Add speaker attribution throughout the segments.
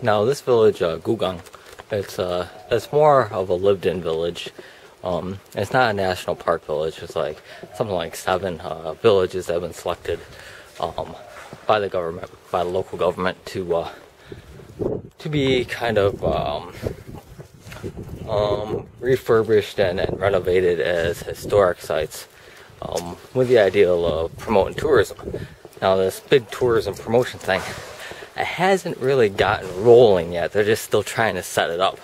Speaker 1: Now this village, Gugang, it's more of a lived-in village. It's not a national park village. It's like something like 7 villages that have been selected by the government, by the local government, to be kind of refurbished and renovated as historic sites, with the ideal of promoting tourism. Now this big tourism promotion thing, it hasn't really gotten rolling yet. They're just still trying to set it up.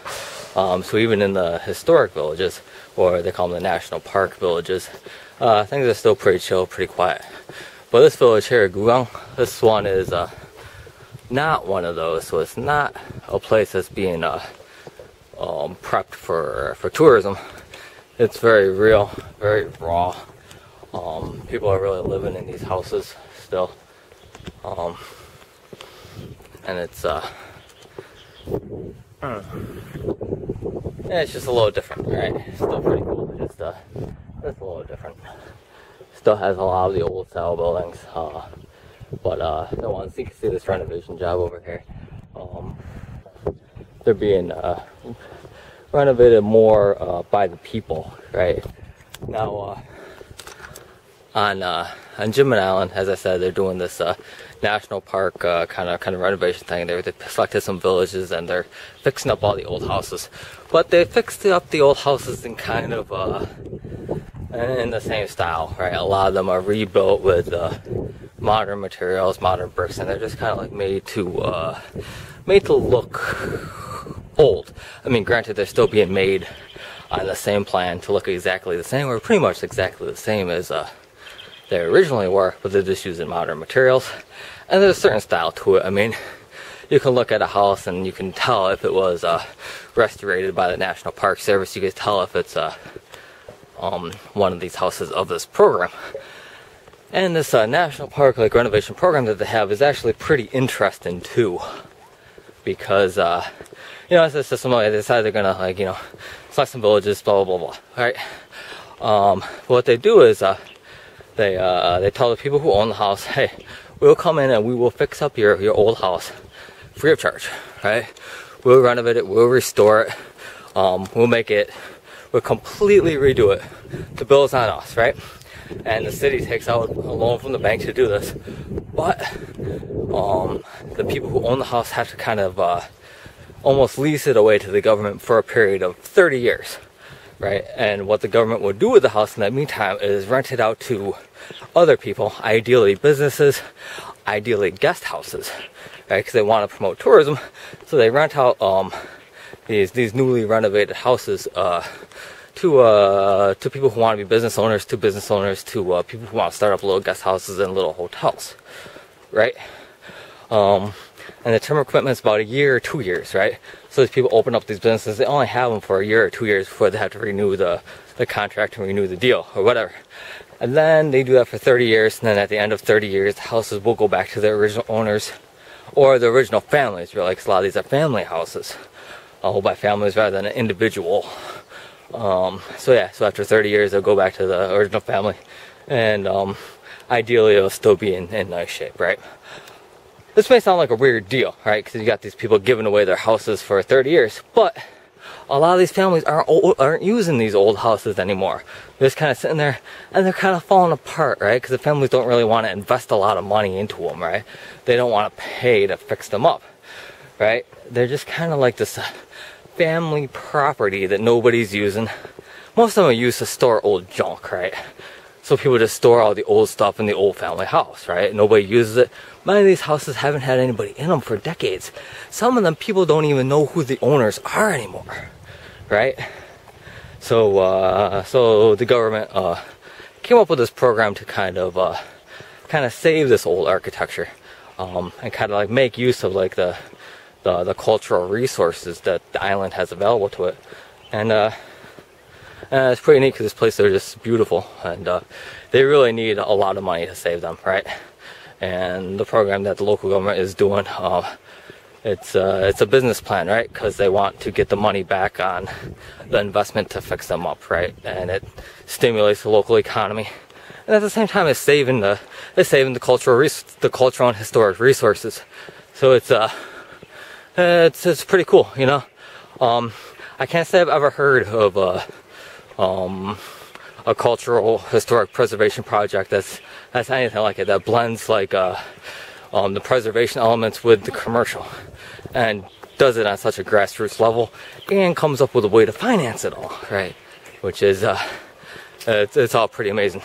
Speaker 1: So even in the historic villages, or they call them the national park villages, things are still pretty chill, pretty quiet. But this village here, Gugang, this one is not one of those. So it's not a place that's being prepped for tourism. It's very real, very raw. People are really living in these houses still. And it's yeah, it's just a little different, right? It's still pretty cool, just a little different. Still has a lot of the old style buildings, but the ones, you can see this renovation job over here. They're being renovated more by the people, right? Now on Kinmen Island, as I said, they're doing this national park kind of renovation thing. They selected some villages and they're fixing up all the old houses, but they fixed up the old houses in kind of in the same style, right? A lot of them are rebuilt with modern materials, modern bricks, and they're just kind of like made to look old. I mean, granted, they're still being made on the same plan to look exactly the same, or pretty much exactly the same as they originally were, but they're just using modern materials. And there's a certain style to it. I mean, you can look at a house and you can tell if it was restorated by the National Park Service. You can tell if it's one of these houses of this program. And this national park renovation program that they have is actually pretty interesting too, because you know, it's a system like they decide they're gonna select some villages, blah blah blah blah, right? What they do is they tell the people who own the house, hey, we'll come in and we will fix up your old house free of charge, right? We'll renovate it, we'll restore it, we'll completely redo it. The bill's on us, right? And the city takes out a loan from the bank to do this. But the people who own the house have to kind of almost lease it away to the government for a period of 30 years. Right? And what the government would do with the house in that meantime is rent it out to other people, ideally businesses, ideally guest houses, right? Because they want to promote tourism, so they rent out these newly renovated houses to people who want to be business owners, to people who want to start up little guest houses and little hotels, right? And the term of commitment is about 1 year or 2 years, right? So these people open up these businesses, they only have them for 1 year or 2 years before they have to renew the contract and renew the deal or whatever. And then they do that for 30 years, and then at the end of 30 years, the houses will go back to their original owners or the original families, really, because a lot of these are family houses, owned by families rather than an individual. So yeah, so after 30 years, they'll go back to the original family, and ideally, it'll still be in nice shape, right? This may sound like a weird deal, right? Because you got these people giving away their houses for 30 years, but a lot of these families aren't using these old houses anymore. They're just kind of sitting there, and they're kind of falling apart, right? Because the families don't really want to invest a lot of money into them, right? They don't want to pay to fix them up, right? They're just kind of like this family property that nobody's using. Most of them are used to store old junk, right? So people just store all the old stuff in the old family house, right? Nobody uses it. Many of these houses haven't had anybody in them for decades. Some of them, people don't even know who the owners are anymore, right? So, so the government came up with this program to kind of save this old architecture, and kind of like make use of like the cultural resources that the island has available to it, and it's pretty neat because this place is just beautiful, and they really need a lot of money to save them, right? And the program that the local government is doing, it's a business plan, right? Because they want to get the money back on the investment to fix them up, right? And it stimulates the local economy, and at the same time, it's saving the cultural and historic resources. So it's it's pretty cool, you know. I can't say I've ever heard of a cultural historic preservation project that's anything like it, that blends like the preservation elements with the commercial, and does it on such a grassroots level, and comes up with a way to finance it all, right? Which is it's all pretty amazing.